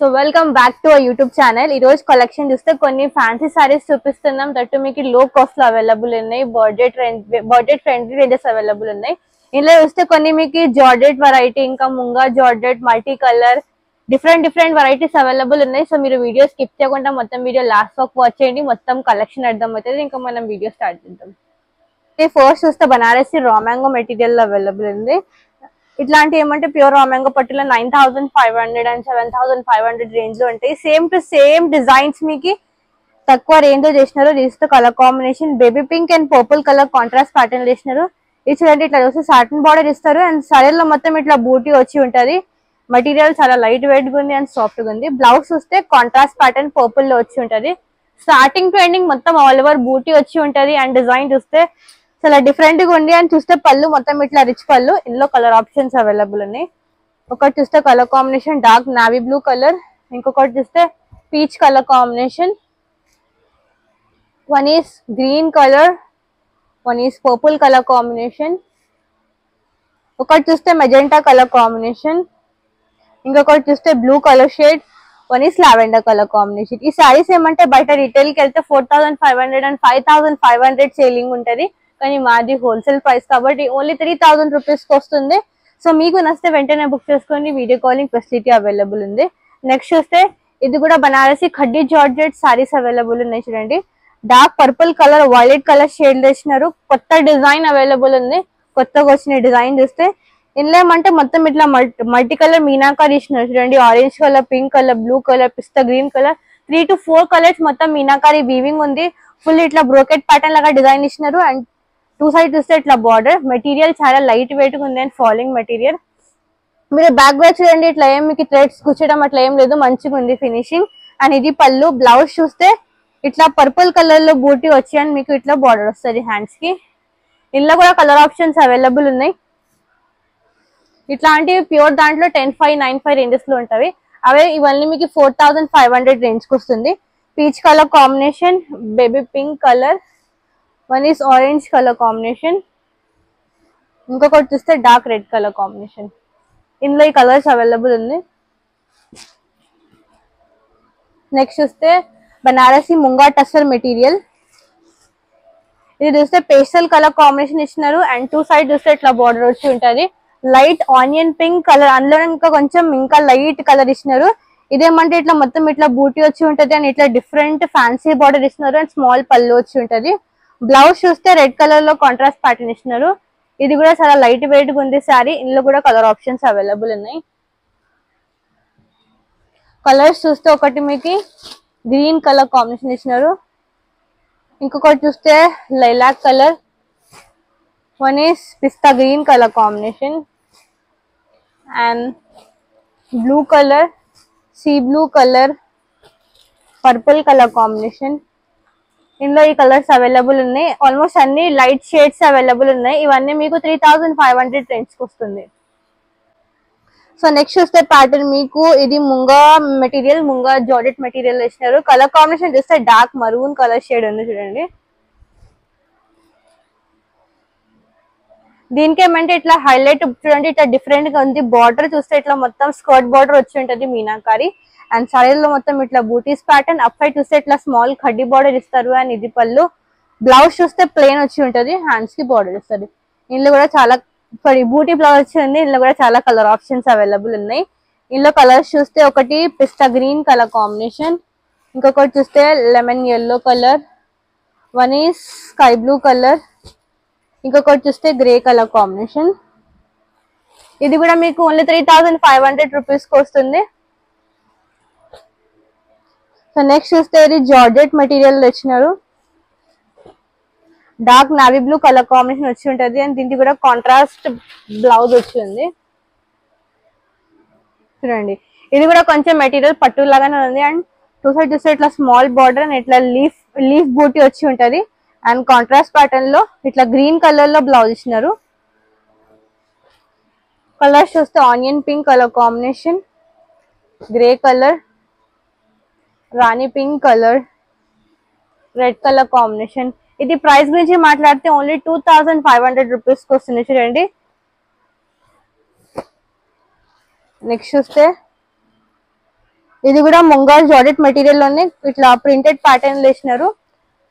So welcome back to our YouTube channel. ఈ రోజు collection చూస్తే కొన్ని ఫ్యాన్సీ సారీస్ చూపిస్తున్నాం. దట్టు మీకు లో కాస్ట్ లో అవైలబుల్ ఉన్నాయి. బడ్జెట్ ఫ్రెండ్లీ రేంజెస్ అవైలబుల్ ఉన్నాయి. ఇందులో చూస్తే కొన్ని మీకు జార్జెట్ వెరైటీ, ఇంకా munga georgette, multi colour, different varieties available ఉన్నాయి. సో మీరు వీడియో స్కిప్ చేయకుండా మొత్తం వీడియో లాస్ట్ వరకు వాచ్ చేయండి. మొత్తం కలెక్షన్ అర్థం అవుతుంది. ఇంకా మనం వీడియో స్టార్ట్ చేద్దాం. ఫస్ట్ చూస్తే Banarasi raw mango material available ఉంది. ఇట్లాంటి ఏమంటే ప్యూర్ రా మ్యాంగో పట్టులో 9500 అండ్ 7500 రేంజ్ లో ఉంటాయి. సేమ్ టు సేమ్ డిజైన్స్ మీకు తక్కువ రేంజ్ లో చేసినారు. దీనితో colour combination baby pink and purple colour contrast pattern చేసినారు. ఇది చూడండి, ఇట్లా చూస్తే సాటిన్ బార్డర్ ఇస్తారు అండ్ సరేలో మొత్తం ఇట్లా బూటీ వచ్చి ఉంటది. మెటీరియల్ చాలా లైట్ వెయిట్ గా ఉంది అండ్ సాఫ్ట్ గా ఉంది. బ్లౌజ్ చూస్తే కాంట్రాస్ట్ ప్యాటర్న్ పర్పుల్ లో వచ్చి ఉంటది. స్టార్టింగ్ టు ఎండింగ్ మొత్తం ఆల్ ఓవర్ బూటీ వచ్చి ఉంటది అండ్ డిజైన్ చూస్తే చాలా డిఫరెంట్ గా ఉంది. అండ్ చూస్తే పళ్ళు మొత్తం ఇట్లా రిచ్ పళ్ళు. ఇందులో కలర్ ఆప్షన్స్ అవైలబుల్ ఉన్నాయి. ఒకటి చూస్తే colour combination dark navy blue colour, ఇంకొకటి చూస్తే peach colour combination, one is green colour, one is purple colour combination, ఒకటి చూస్తే మెజెంటా కలర్ కాంబినేషన్, ఇంకొకటి చూస్తే blue colour shade, one is lavender colour combination. ఈ శారీస్ ఏమంటే బయట రిటైల్ కి వెళ్తే 4500 అండ్ 5500 సేలింగ్ ఉంటది. కానీ మాది హోల్సేల్ ప్రైస్ కాబట్టి ఓన్లీ 3000 రూపీస్ కి వస్తుంది. సో మీకు నచ్చితే వెంటనే బుక్ చేసుకోండి. వీడియో కాలింగ్ ఫెసిలిటీ అవైలబుల్ ఉంది. నెక్స్ట్ చూస్తే ఇది కూడా బనారసి ఖడ్డీ జార్జెట్ సారీస్ అవైలబుల్ ఉన్నాయి. చూడండి, dark purple colour, violet colour shade వేసినారు. కొత్త డిజైన్ అవైలబుల్ ఉంది. కొత్తగా వచ్చిన డిజైన్ చూస్తే ఇందులో ఏమంటే మొత్తం ఇట్లా మల్టీ కలర్ మీనాకారి ఇచ్చినారు. చూడండి, orange colour, pink colour, blue colour, pista green colour, 3 to 4 colours మొత్తం మీనాకారి వీవింగ్ ఉంది. ఫుల్ ఇట్లా బ్రోకెట్ ప్యాటర్న్ లాగా డిజైన్ ఇచ్చినారు. అండ్ టూ సైడ్ చూస్తే ఇట్లా బార్డర్. మెటీరియల్ చాలా లైట్ వెయిట్ గా ఉంది అండ్ ఫాలింగ్ మెటీరియల్. మీరు బ్యాక్ వైపు చూడండి, ఇట్లా ఏం మీకు థ్రెడ్స్ కూర్చోడం అట్లా ఏం లేదు, మంచిగా ఉంది ఫినిషింగ్. అండ్ ఇది పళ్ళు. బ్లౌజ్ చూస్తే ఇట్లా పర్పుల్ కలర్ లో బూటీ వచ్చి అండ్ మీకు ఇట్లా బార్డర్ వస్తుంది హ్యాండ్స్ కి. ఇందులో కూడా కలర్ ఆప్షన్స్ అవైలబుల్ ఉన్నాయి. ఇట్లాంటి ప్యూర్ దాంట్లో 10595 రేంజెస్ లో ఉంటాయి. అవే ఇవన్నీ మీకు 4500 రేంజ్ కి వస్తుంది. Peach colour combination, baby pink colour, one is orange colour combination, ఇంకొకటి చూస్తే డార్క్ రెడ్ కలర్ కాంబినేషన్. ఇందులో ఈ కలర్స్ అవైలబుల్ ఉంది. నెక్స్ట్ చూస్తే బనారసి ముంగా టస్సర్ మెటీరియల్. ఇది చూస్తే పేస్టల్ కలర్ కాంబినేషన్ ఇచ్చినారు అండ్ టూ సైడ్ చూస్తే ఇట్లా బార్డర్ వచ్చి ఉంటది. లైట్ ఆనియన్ పింక్ కలర్, అందులో ఇంకా లైట్ కలర్ ఇచ్చినారు. ఇదేమంటే ఇట్లా మొత్తం ఇట్లా బూటీ వచ్చి ఉంటది అండ్ ఇట్లా డిఫరెంట్ ఫ్యాన్సీ బార్డర్ ఇచ్చినారు అండ్ స్మాల్ పళ్ళు వచ్చి ఉంటది. బ్లౌజ్ చూస్తే రెడ్ కలర్ లో కాంట్రాస్ట్ ప్యాటర్న్ ఇచ్చినారు. ఇది కూడా చాలా లైట్ వెయిట్ గా ఉంది శారీ. ఇందులో కూడా కలర్ ఆప్షన్స్ అవైలబుల్ ఉన్నాయి. కలర్స్ చూస్తే ఒకటి మీకు గ్రీన్ కలర్ కాంబినేషన్ ఇచ్చినారు, ఇంకొకటి చూస్తే lilac colour, one is pista green colour combination and blue colour, sea blue colour, purple colour combination. ఇందులో ఈ కలర్స్ అవైలబుల్ ఉన్నాయి. ఆల్మోస్ట్ అన్ని లైట్ షేడ్స్ అవైలబుల్ ఉన్నాయి. ఇవన్నీ మీకు 3500 రేంజ్ కి వస్తుంది. సో నెక్స్ట్ చూస్తే ప్యాటర్న్ మీకు ఇది munga material, munga georgette material ఇచ్చినారు. కలర్ కాంబినేషన్ చూస్తే డార్క్ మరూన్ కలర్ షేడ్ ఉంది. చూడండి, దీనికి ఏమంటే ఇట్లా హైలైట్ చూడండి, ఇట్లా డిఫరెంట్ గా ఉంది. బార్డర్ చూస్తే ఇట్లా మొత్తం స్కర్ట్ బార్డర్ వచ్చి ఉంటది మీనాకారి అండ్ సారీలో మొత్తం ఇట్లా బూటీస్ ప్యాటర్న్. అప్ సైడ్ చూస్తే ఇట్లా స్మాల్ ఖడ్డీ బార్డర్ ఇస్తారు అండ్ ఇది పళ్ళు. బ్లౌజ్ చూస్తే ప్లెయిన్ వచ్చి ఉంటది, హ్యాండ్స్ కి బార్డర్ ఇస్తుంది. ఇందులో కూడా చాలా బూటీ బ్లౌజ్ వచ్చింది. ఇందులో కూడా చాలా కలర్ ఆప్షన్స్ అవైలబుల్ ఉన్నాయి. ఇందులో కలర్స్ చూస్తే ఒకటి పిస్తా గ్రీన్ కలర్ కాంబినేషన్, ఇంకొకటి చూస్తే lemon yellow colour, one is sky blue colour, ఇంకొకటి చూస్తే గ్రే కలర్ కాంబినేషన్. ఇది కూడా మీకు ఓన్లీ 3500 రూపీస్ కి వస్తుంది. సో నెక్స్ట్ చూస్తే ఇది జార్జెట్ మెటీరియల్ వచ్చినారు. Dark navy blue colour combination వచ్చి ఉంటది అండ్ దీనికి కూడా కాంట్రాస్ట్ బ్లౌజ్ వచ్చింది. చూడండి, ఇది కూడా కొంచెం మెటీరియల్ పట్టు లాగానే ఉంది అండ్ టూ సైడ్ చూస్తే ఇట్లా స్మాల్ బార్డర్ అండ్ ఇట్లా లీఫ్ బూటీ వచ్చి ఉంటది అండ్ కాంట్రాస్ట్ ప్యాటర్న్ లో ఇట్లా గ్రీన్ కలర్ లో బ్లౌజ్ ఇచ్చినారు. కలర్స్ చూస్తే onion pink colour combination, grey colour, rani pink colour, red colour combination. ఇది ప్రైస్ గురించి మాట్లాడితే ఓన్లీ 2500 రూపీస్ కి వస్తుంది. చూడండి, నెక్స్ట్ చూస్తే ఇది కూడా ముంగా జార్జెట్ మెటీరియల్ లోనే ఇట్లా ప్రింటెడ్ ప్యాటర్న్ వేసినారు.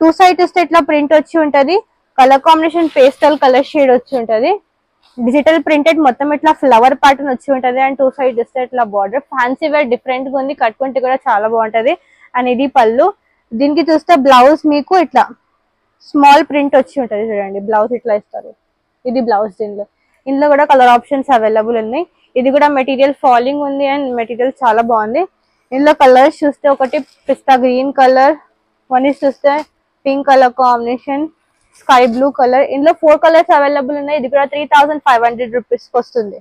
టూ సైడ్ వస్తే ఇట్లా ప్రింట్ వచ్చి ఉంటది. Colour combination pastel colour shade వచ్చి ఉంటది. డిజిటల్ ప్రింటెడ్ మొత్తం ఇట్లా ఫ్లవర్ ప్యాటర్న్ వచ్చి ఉంటది. అండ్ టూ సైడ్ వస్తే ఇట్లా బార్డర్ ఫ్యాన్సీ వేర్ డిఫరెంట్ గా ఉంది. కట్టుకుంటే కూడా చాలా బాగుంటది. అండ్ ఇది పళ్ళు. దీనికి చూస్తే బ్లౌజ్ మీకు ఇట్లా స్మాల్ ప్రింట్ వచ్చి ఉంటది. చూడండి బ్లౌజ్ ఇట్లా ఇస్తారు. ఇది బ్లౌజ్. ఇందులో కూడా కలర్ ఆప్షన్స్ అవైలబుల్ ఉన్నాయి. ఇది కూడా మెటీరియల్ ఫాలింగ్ ఉంది అండ్ మెటీరియల్ చాలా బాగుంది. ఇందులో కలర్స్ చూస్తే ఒకటి పిస్తా గ్రీన్ కలర్, వన్ చూస్తే pink colour combination, sky blue colour. ఇందులో 4 కలర్స్ అవైలబుల్ ఉన్నాయి. ఇది కూడా 3500 రూపీస్ కి వస్తుంది.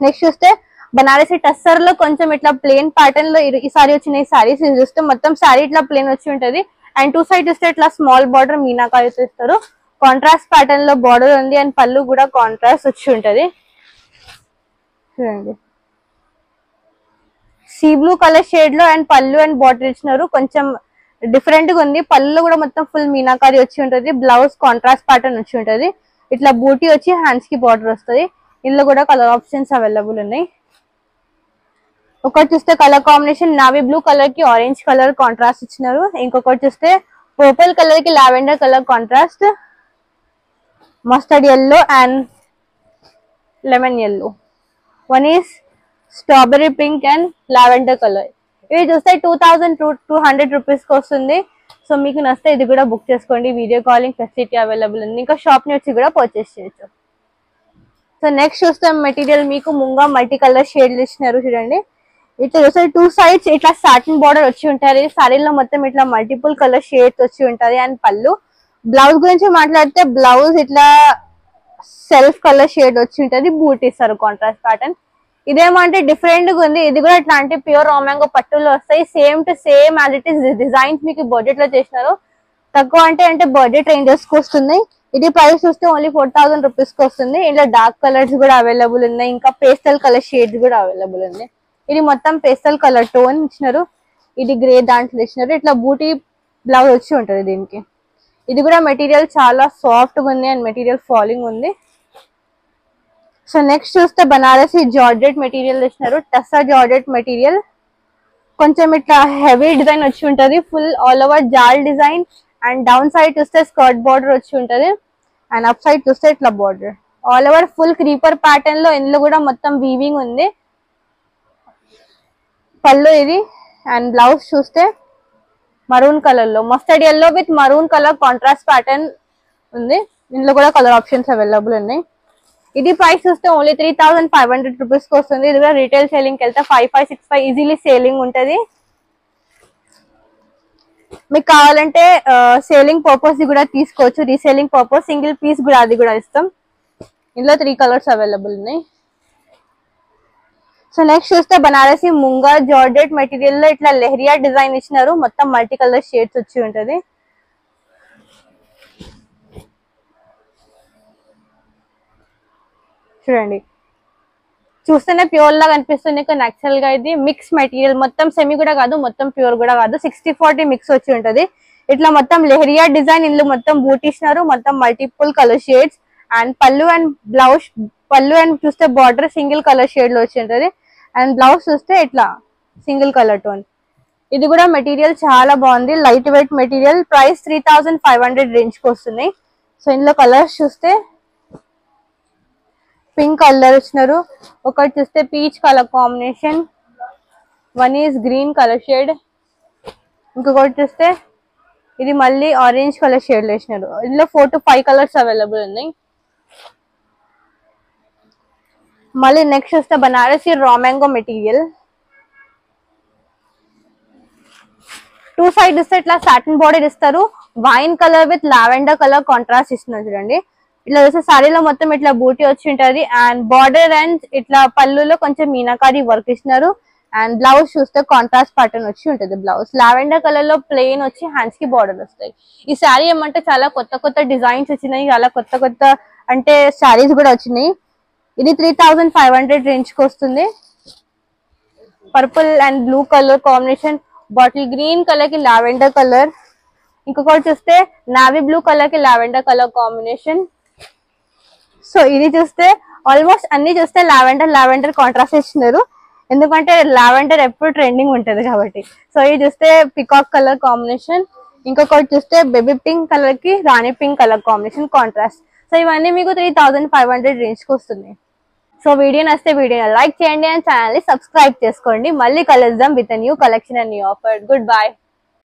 నెక్స్ట్ చూస్తే బనారసి టస్సర్ లో కొంచెం ఇట్లా ప్లేన్ ప్యాటర్న్ లో ఈ సారీ వచ్చిన సారీస్ చూస్తే మొత్తం సారీ ఇట్లా ప్లేన్ వచ్చి ఉంటది. అండ్ టూ సైడ్ చూస్తే ఇట్లా స్మాల్ బార్డర్ మీనాకారి ఇస్తారు. కాంట్రాస్ట్ ప్యాటర్న్ లో బార్డర్ ఉంది అండ్ పళ్ళు కూడా కాంట్రాస్ట్ వచ్చి ఉంటది. చూడండి సీ బ్లూ కలర్ షేడ్ లో అండ్ పళ్ళు అండ్ బార్డర్ ఇచ్చినారు. కొంచెం డిఫరెంట్ గా ఉంది. పళ్ళు కూడా మొత్తం ఫుల్ మీనాకారి వచ్చి ఉంటది. బ్లౌజ్ కాంట్రాస్ట్ ప్యాటర్న్ వచ్చి ఉంటది. ఇట్లా బూటీ వచ్చి హ్యాండ్స్ కి బార్డర్ వస్తుంది. ఇందులో కూడా కలర్ ఆప్షన్స్ అవైలబుల్ ఉన్నాయి. ఒకటి చూస్తే colour combination navy blue colour కి ఆరెంజ్ కలర్ కాంట్రాస్ట్ ఇచ్చినారు. ఇంకొకటి చూస్తే పర్పుల్ కలర్ కి lavender colour contrast, mustard yellow and lemon yellow. One is strawberry pink and lavender colour. ఇవి చూస్తే 2200 రూపీస్ కి వస్తుంది. సో మీకు నచ్చితే ఇది కూడా బుక్ చేసుకోండి. వీడియో కాలింగ్ ఫెసిలిటీ అవైలబుల్ ఉంది. ఇంకా షాప్ ని వచ్చి కూడా పర్చేస్ చేయొచ్చు. సో నెక్స్ట్ చూస్తే మెటీరియల్ మీకు ముంగా మల్టీ కలర్ షేడ్ ఇచ్చినారు. చూడండి ఇట్లా చూస్తే టూ సైడ్స్ ఇట్లా సాటిన్ బార్డర్ వచ్చి ఉంటారు. సారీలో మొత్తం ఇట్లా మల్టిపుల్ కలర్ షేడ్స్ వచ్చి ఉంటది. అండ్ పళ్ళు. బ్లౌజ్ గురించి మాట్లాడితే బ్లౌజ్ ఇట్లా సెల్ఫ్ కలర్ షేడ్ వచ్చి ఉంటది. బూట్ ఇస్తారు కాంట్రాస్ట్ ప్యాటర్న్. ఇదేమంటే డిఫరెంట్ గా ఉంది. ఇది కూడా ఇట్లాంటి ప్యూర్ రామ్యాంగో పట్టులో వస్తాయి. Same to same as it is designs మీకు బడ్జెట్ లో చేసినారు. తక్కువ అంటే బడ్జెట్ రేంజెస్ కి వస్తుంది. ఇది ప్రైస్ చూస్తే ఓన్లీ 4000 రూపీస్ కి వస్తుంది. ఇంట్లో డార్క్ కలర్స్ కూడా అవైలబుల్ ఉన్నాయి. ఇంకా పేస్టల్ కలర్ షేడ్స్ కూడా అవైలబుల్ ఉంది. ఇది మొత్తం పేస్టల్ కలర్ టోన్ ఇచ్చినారు. ఇది గ్రే దాంట్లో ఇచ్చినారు. ఇట్లా బూటీ బ్లౌజ్ వచ్చి ఉంటది దీనికి. ఇది కూడా మెటీరియల్ చాలా సాఫ్ట్ గా ఉంది అండ్ మెటీరియల్ ఫాలింగ్ ఉంది. సో నెక్స్ట్ చూస్తే బనారసి జార్జెట్ మెటీరియల్ ఇచ్చినారు. టస్సా జార్జెట్ మెటీరియల్ కొంచెం ఇట్లా హెవీ డిజైన్ వచ్చి ఉంటది. Full all over jaal design and down side చూస్తే స్కర్ట్ బార్డర్ వచ్చి ఉంటది. అండ్ అప్ సైడ్ చూస్తే ఇట్లా border all over full creeper pattern లో. ఇందులో కూడా మొత్తం వీవింగ్ ఉంది. పళ్ళు ఇది. అండ్ బ్లౌజ్ చూస్తే మరూన్ కలర్ లో mustard yellow with maroon colour contrast pattern ఉంది. ఇందులో కూడా కలర్ ఆప్షన్స్ అవైలబుల్ ఉన్నాయి. ఇది ప్రైస్ చూస్తే ఓన్లీ 3500 రూపీస్ కి వస్తుంది. ఇది కూడా రీటైల్ సేలింగ్ కి వెళ్తే 5565 ఈజీలీ సేలింగ్ ఉంటది. మీకు కావాలంటే సేలింగ్ పర్పస్ కూడా తీసుకోవచ్చు. రీసేలింగ్ పర్పస్ సింగిల్ పీస్ కూడా అది కూడా ఇస్తాం. ఇందులో 3 కలర్స్ అవైలబుల్ ఉన్నాయి. సో నెక్స్ట్ చూస్తే బనారసి ముంగా జార్జెట్ మెటీరియల్ లో ఇట్లా లెహరియా డిజైన్ ఇచ్చినారు. మొత్తం మల్టీ కలర్ షేడ్స్ వచ్చి ఉంటది. చూడండి చూస్తేనే ప్యూర్ లాగా అనిపిస్తుంది. కానీ యాక్చువల్ గా ఇది మిక్స్ మెటీరియల్. మొత్తం సెమీ కూడా కాదు, మొత్తం ప్యూర్ కూడా కాదు. 60-40 మిక్స్ వచ్చి ఉంటది. ఇట్లా మొత్తం లెహరియా డిజైన్. ఇందులో మొత్తం బూట్ ఇచ్చినారు. మొత్తం మల్టిపుల్ కలర్ షేడ్స్. అండ్ పళ్ళు అండ్ బ్లౌజ్. పళ్ళు అండ్ చూస్తే బార్డర్ సింగిల్ కలర్ షేడ్ లో వచ్చి ఉంటది. అండ్ బ్లౌజ్ చూస్తే ఇట్లా సింగిల్ కలర్ టోన్. ఇది కూడా మెటీరియల్ చాలా బాగుంది. Light weight material. Price 3500 range కి వస్తున్నాయి. సో ఇందులో కలర్స్ చూస్తే పింక్ కలర్ ఇచ్చినారు. ఒకటి చూస్తే peach colour combination, one is green colour shade, ఇంకొకటి చూస్తే ఇది మళ్ళీ ఆరెంజ్ కలర్ షేడ్ లో ఇచ్చినారు. ఇందులో 4 to 5 కలర్స్ అవైలబుల్ ఉన్నాయి. మళ్ళీ నెక్స్ట్ చూస్తే Banarasi raw mango material. Two side ఇస్తే ఇట్లా సాటిన్ బార్డర్ ఇస్తారు. Wine colour with lavender colour contrast ఇస్తున్నారు. చూడండి ఇట్లా చూస్తే సారీలో మొత్తం ఇట్లా బూటీ వచ్చి ఉంటది. అండ్ బార్డర్ అండ్ ఇట్లా పళ్ళులో కొంచెం మీనాకారి వర్క్ ఇస్తున్నారు. అండ్ బ్లౌజ్ చూస్తే కాంట్రాస్ట్ ప్యాటర్న్ వచ్చి ఉంటది. బ్లౌజ్ లావెండర్ కలర్ లో ప్లెయిన్ వచ్చి హ్యాండ్స్ కి బార్డర్ వస్తాయి. ఈ శారీ ఏమంటే చాలా కొత్త డిజైన్స్ వచ్చినాయి. చాలా కొత్త అంటే శారీస్ కూడా వచ్చినాయి. ఇది 3500 రేంజ్ కి వస్తుంది. Purple and blue colour combination, bottle green colour కి లావెండర్ కలర్, ఇంకొకటి చూస్తే నావీ బ్లూ కలర్ కి లావెండర్ కలర్ కాంబినేషన్. సో ఇది చూస్తే ఆల్మోస్ట్ అన్ని చూస్తే లావెండర్ కాంట్రాస్ట్ ఇచ్చినారు. ఎందుకంటే లావెండర్ ఎప్పుడు ట్రెండింగ్ ఉంటది కాబట్టి. సో ఇది చూస్తే పికాక్ కలర్ కాంబినేషన్, ఇంకొకటి చూస్తే బేబీ పింక్ కలర్ కి rani pink colour combination contrast. So ఇవన్నీ మీకు 3500 రేంజ్ కి వస్తుంది. సో వీడియో నచ్చితే వీడియోని లైక్ చేయండి అండ్ ఛానల్ ని సబ్స్క్రైబ్ చేసుకోండి. మళ్ళీ కలుద్దాం with new collection and new offer. Good bye.